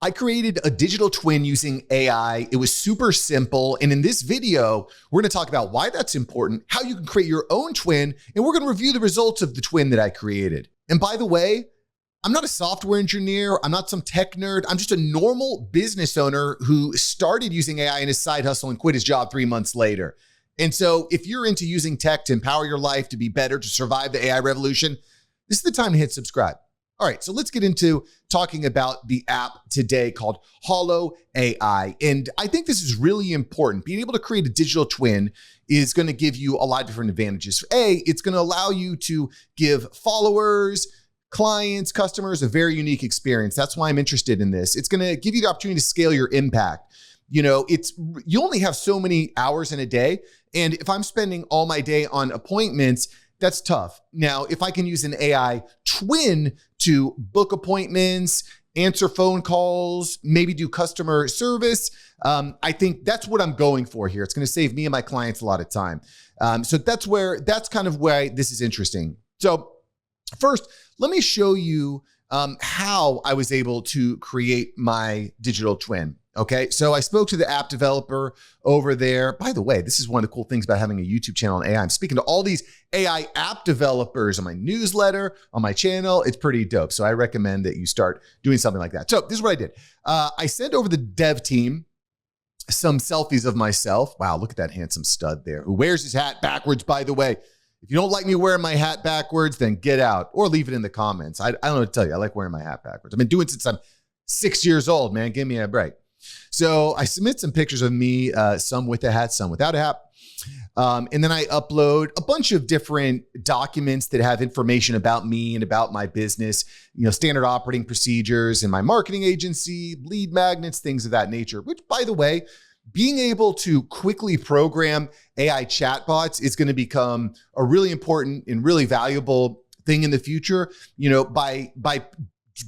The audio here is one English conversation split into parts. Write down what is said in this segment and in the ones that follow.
I created a digital twin using AI. It was super simple. And in this video, we're going to talk about why that's important, how you can create your own twin, and we're going to review the results of the twin that I created. And by the way, I'm not a software engineer. I'm not some tech nerd. I'm just a normal business owner who started using AI in his side hustle and quit his job 3 months later. And so if you're into using tech to empower your life to be better, to survive the AI revolution, this is the time to hit subscribe. All right, so let's get into talking about the app today called hollo.ai. And I think this is really important. Being able to create a digital twin is going to give you a lot of different advantages. It's going to allow you to give followers, clients, customers a very unique experience. That's why I'm interested in this. It's going to give you the opportunity to scale your impact. You only have so many hours in a day. And if I'm spending all my day on appointments, that's tough. Now, if I can use an AI twin to book appointments, answer phone calls, maybe do customer service, I think that's what I'm going for here. It's going to save me and my clients a lot of time. So that's kind of why this is interesting. So first, let me show you how I was able to create my digital twin. Okay, so I spoke to the app developer over there. By the way, this is one of the cool things about having a YouTube channel on AI. I'm speaking to all these AI app developers on my newsletter, on my channel. It's pretty dope. So I recommend that you start doing something like that. So this is what I did. I sent over the dev team some selfies of myself. Wow, look at that handsome stud there who wears his hat backwards, by the way. If you don't like me wearing my hat backwards, then get out or leave it in the comments. I don't know what to tell you. I like wearing my hat backwards. I've been doing it since I'm 6 years old, man. Give me a break. So I submit some pictures of me, some with a hat, some without a hat. And then I upload a bunch of different documents that have information about me and about my business, standard operating procedures and my marketing agency, lead magnets, things of that nature, which, by the way, being able to quickly program AI chatbots is going to become a really important and really valuable thing in the future. By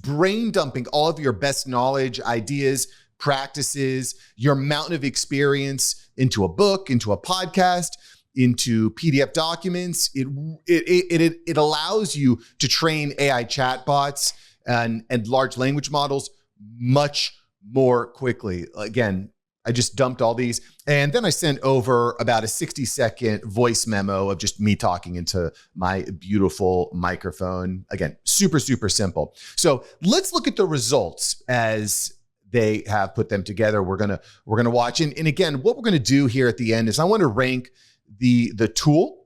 brain dumping all of your best knowledge, ideas, practices, your mountain of experience into a book, into a podcast, into PDF documents, it allows you to train AI chatbots and large language models much more quickly. Again, I just dumped all these. And then I sent over about a 60-second voice memo of just me talking into my beautiful microphone. Again, super, super simple. So let's look at the results as they have put them together. We're gonna watch. And again, what we're gonna do here at the end is I want to rank the tool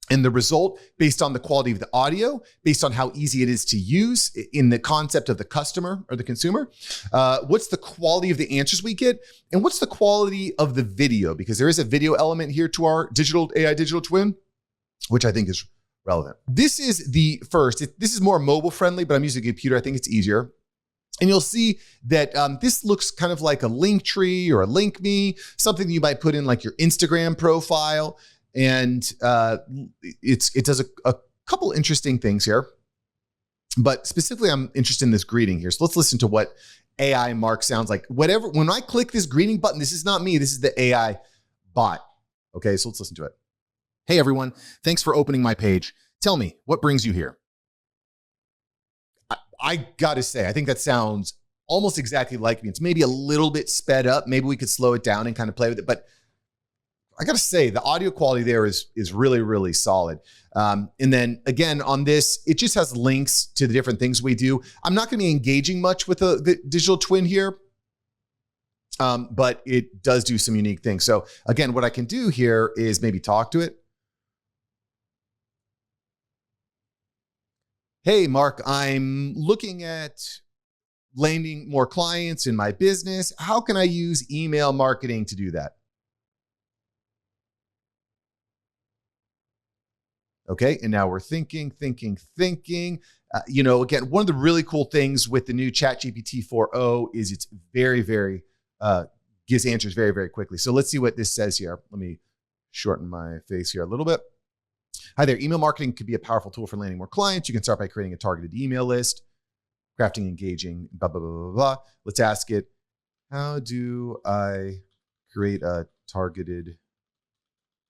and the result based on the quality of the audio, based on how easy it is to use in the concept of the customer or the consumer. What's the quality of the answers we get? And what's the quality of the video? Because there is a video element here to our AI digital twin, which I think is relevant. This is the first. This is more mobile friendly, but I'm using a computer. I think it's easier. And you'll see that this looks kind of like a link tree or a link me, something you might put in like your Instagram profile. And it does a couple interesting things here. But specifically, I'm interested in this greeting here. So let's listen to what AI Mark sounds like. When I click this greeting button, this is not me. This is the AI bot. Okay, so let's listen to it. Hey, everyone. Thanks for opening my page. Tell me, what brings you here? I got to say, I think that sounds almost exactly like me. It's maybe a little bit sped up. Maybe we could slow it down and kind of play with it. But I got to say, the audio quality there is really, really solid. And then again, on this, it just has links to the different things we do. I'm not going to be engaging much with the digital twin here, but it does do some unique things. So again, what I can do here is maybe talk to it. Hey, Mark, I'm looking at landing more clients in my business. How can I use email marketing to do that? Okay, and now we're thinking. Again, one of the really cool things with the new ChatGPT 4.0 is it's very, very, gives answers very, very quickly. So let's see what this says here. Let me shorten my face here a little bit. Hi there. Email marketing could be a powerful tool for landing more clients. You can start by creating a targeted email list, crafting, engaging, blah, blah, blah, blah, blah. Let's ask it, how do I create a targeted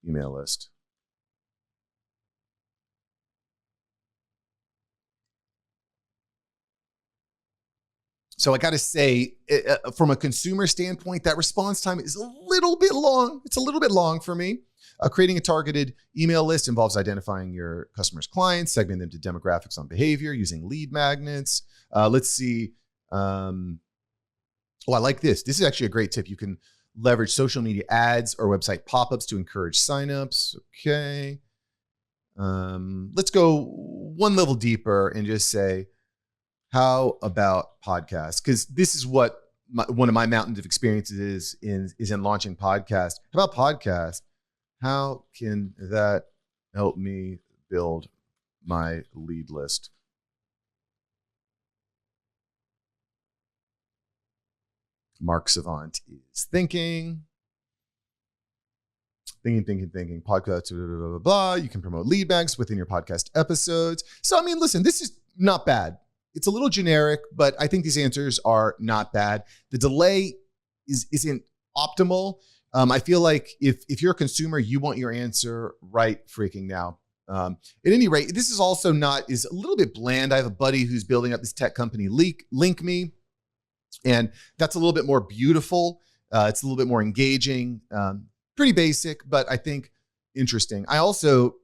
email list? So I got to say, from a consumer standpoint, that response time is a little bit long. It's a little bit long for me. Creating a targeted email list involves identifying your customers' clients, segmenting them to demographics on behavior, using lead magnets. Let's see. I like this. This is actually a great tip. You can leverage social media ads or website pop-ups to encourage signups. Okay. Let's go one level deeper and just say, how about podcasts? Because this is what one of my mountains of experiences is in launching podcasts. How about podcasts? How can that help me build my lead list? Mark Savant is thinking. Podcast, blah, blah, blah, blah. You can promote lead banks within your podcast episodes. So, I mean, listen, this is not bad. It's a little generic, but I think these answers are not bad. The delay isn't optimal. I feel like if you're a consumer, you want your answer right freaking now. At any rate, this is also is a little bit bland. I have a buddy who's building up this tech company, Link Me, and that's a little bit more beautiful. It's a little bit more engaging, pretty basic, but I think interesting. I also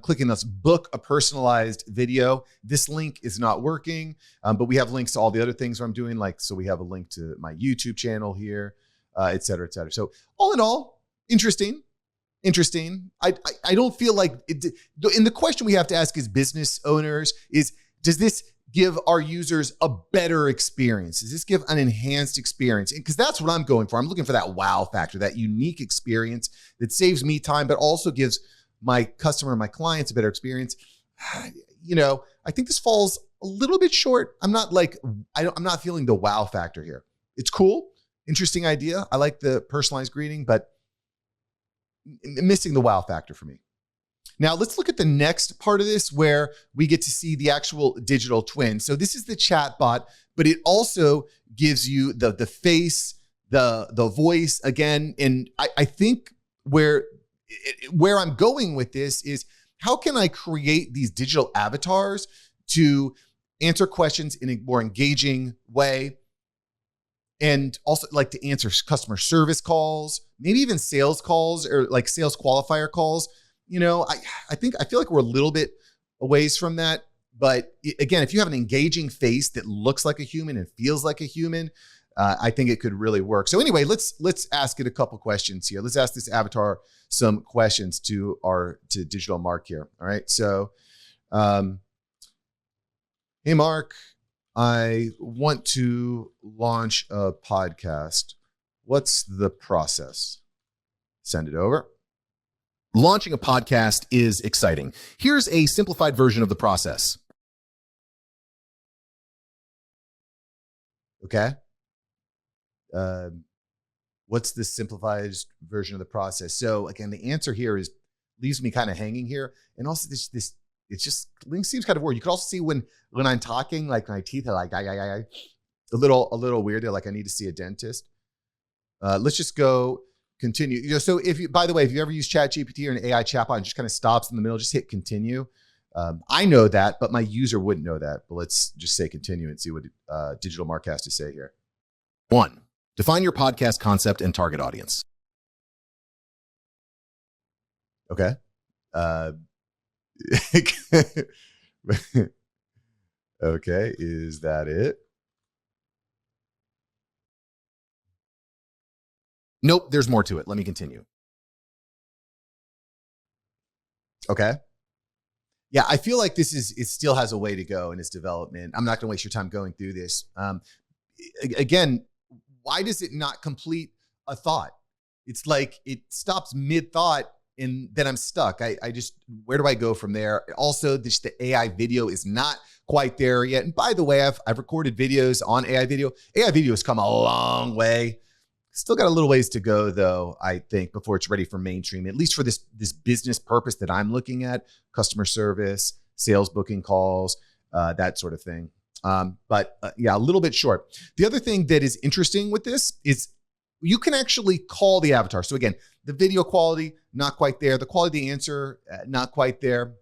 clicking this book a personalized video. This link is not working, but we have links to all the other things I'm doing. So we have a link to my YouTube channel here, et cetera, et cetera. So all in all, interesting. I don't feel like and the question we have to ask as business owners is, does this give our users a better experience? Does this give an enhanced experience? Because that's what I'm going for. I'm looking for that wow factor, that unique experience that saves me time, but also gives my customer, my clients a better experience. I think this falls a little bit short. I'm not feeling the wow factor here. It's cool. Interesting idea. I like the personalized greeting, but missing the wow factor for me. Now let's look at the next part of this where we get to see the actual digital twin. So this is the chatbot, but it also gives you the face, the voice again. And I think where I'm going with this is, how can I create these digital avatars to answer questions in a more engaging way? And also like to answer customer service calls, maybe even sales calls or like sales qualifier calls. I feel like we're a little bit a ways from that. But again, if you have an engaging face that looks like a human and feels like a human, I think it could really work. So anyway, let's ask it a couple questions here. Let's ask this avatar some questions to Digital Mark here. All right. So, hey, Mark, I want to launch a podcast. What's the process? Send it over. Launching a podcast is exciting. Here's a simplified version of the process. Okay. What's the simplified version of the process? So again, the answer here leaves me kind of hanging here. And also it's just, link seems kind of weird. You could also see when I'm talking, like my teeth are like, a little weird. They're like, I need to see a dentist. Let's just go continue. So by the way, if you ever use ChatGPT or an AI chatbot and just kind of stops in the middle, just hit continue. I know that, but my user wouldn't know that. But let's just say continue and see what Digital Mark has to say here. 1. Define your podcast concept and target audience. Okay. Okay, is that it? Nope, there's more to it. Let me continue. Okay. Yeah, I feel like it still has a way to go in its development. I'm not going to waste your time going through this. Again, why does it not complete a thought? It's like it stops mid-thought and then I'm stuck. Where do I go from there? Also, the AI video is not quite there yet. And by the way, I've recorded videos on AI video. AI video has come a long way. Still got a little ways to go though, I think, before it's ready for mainstream, at least for this business purpose that I'm looking at, customer service, sales booking calls, that sort of thing. But a little bit short. The other thing that is interesting with this is you can actually call the avatar. So again, the video quality, not quite there. The quality of the answer, not quite there.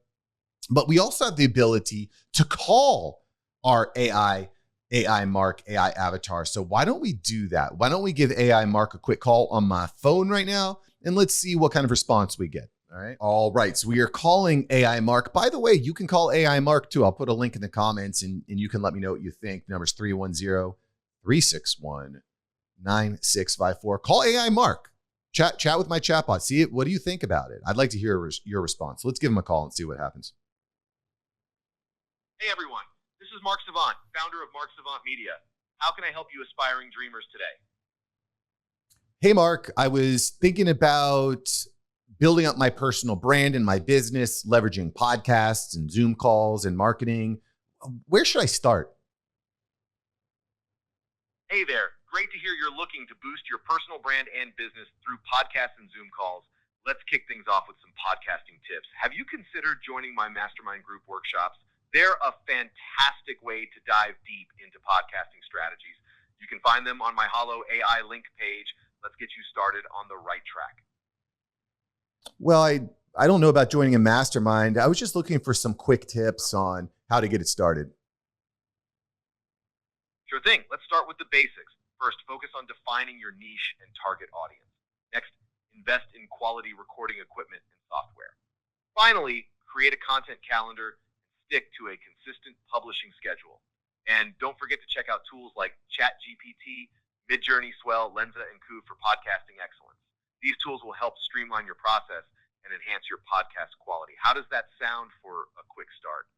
But we also have the ability to call our AI AI Mark, AI Avatar. So why don't we do that? Why don't we give AI Mark a quick call on my phone right now, and let's see what kind of response we get. All right. All right. So we are calling AI Mark. By the way, you can call AI Mark too. I'll put a link in the comments and you can let me know what you think. The number's 310-361-9654. Call AI Mark. Chat with my chatbot. See it. What do you think about it? I'd like to hear your response. Let's give him a call and see what happens. Hey everyone, this is Mark Savant, founder of Mark Savant Media. How can I help you aspiring dreamers today? Hey Mark, I was thinking about building up my personal brand and my business, leveraging podcasts and Zoom calls and marketing. Where should I start? Hey there, great to hear you're looking to boost your personal brand and business through podcasts and Zoom calls. Let's kick things off with some podcasting tips. Have you considered joining my mastermind group workshops? They're a fantastic way to dive deep into podcasting strategies. You can find them on my hollo.ai link page. Let's get you started on the right track. Well, I don't know about joining a mastermind. I was just looking for some quick tips on how to get it started. Sure thing. Let's start with the basics. First, focus on defining your niche and target audience. Next, invest in quality recording equipment and software. Finally, create a content calendar and stick to a consistent publishing schedule. And don't forget to check out tools like ChatGPT, Midjourney, Swell, Lenza, and Koo for podcasting excellence. These tools will help streamline your process and enhance your podcast quality. How does that sound for a quick start?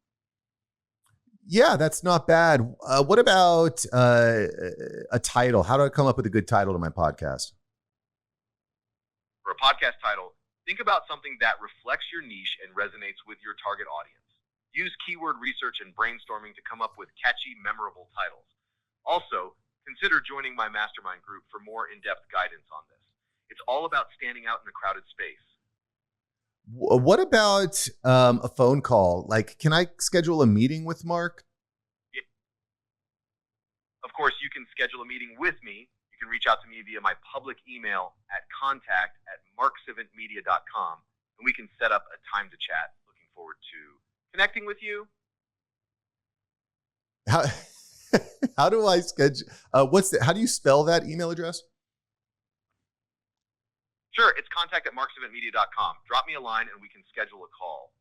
Yeah, that's not bad. What about a title? How do I come up with a good title to my podcast? For a podcast title, think about something that reflects your niche and resonates with your target audience. Use keyword research and brainstorming to come up with catchy, memorable titles. Also, consider joining my mastermind group for more in-depth guidance on this. It's all about standing out in a crowded space. What about a phone call? Like, can I schedule a meeting with Mark? Yeah. Of course, you can schedule a meeting with me. You can reach out to me via my public email at contact@marksavantmedia.com, and we can set up a time to chat. Looking forward to connecting with you. How do I schedule? How do you spell that email address? Sure, it's contact@marksavantmedia.com. Drop me a line and we can schedule a call.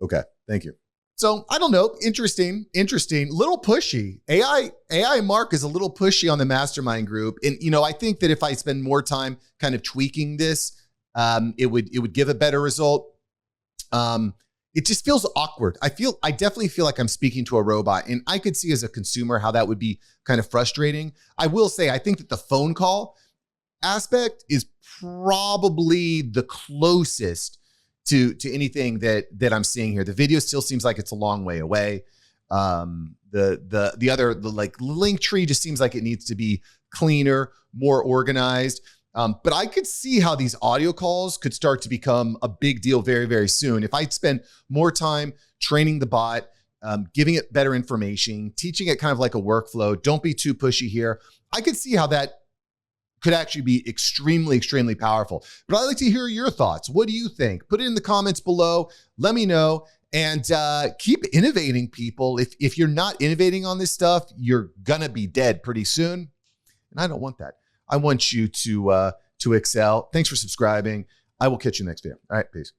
Okay, thank you. So I don't know, interesting, little pushy. AI Mark is a little pushy on the mastermind group. And, I think that if I spend more time kind of tweaking this, it would give a better result. It just feels awkward. I definitely feel like I'm speaking to a robot, and I could see as a consumer how that would be kind of frustrating. I will say, I think that the phone call aspect is probably the closest to anything that I'm seeing here. The video still seems like it's a long way away. The link tree just seems like it needs to be cleaner, more organized. But I could see how these audio calls could start to become a big deal very, very soon. If I spend more time training the bot, giving it better information, teaching it kind of like a workflow, don't be too pushy here. I could see how that could actually be extremely, extremely powerful. But I'd like to hear your thoughts. What do you think? Put it in the comments below. Let me know. And keep innovating, people. If you're not innovating on this stuff, you're going to be dead pretty soon. And I don't want that. I want you to excel. Thanks for subscribing. I will catch you next video. All right, peace.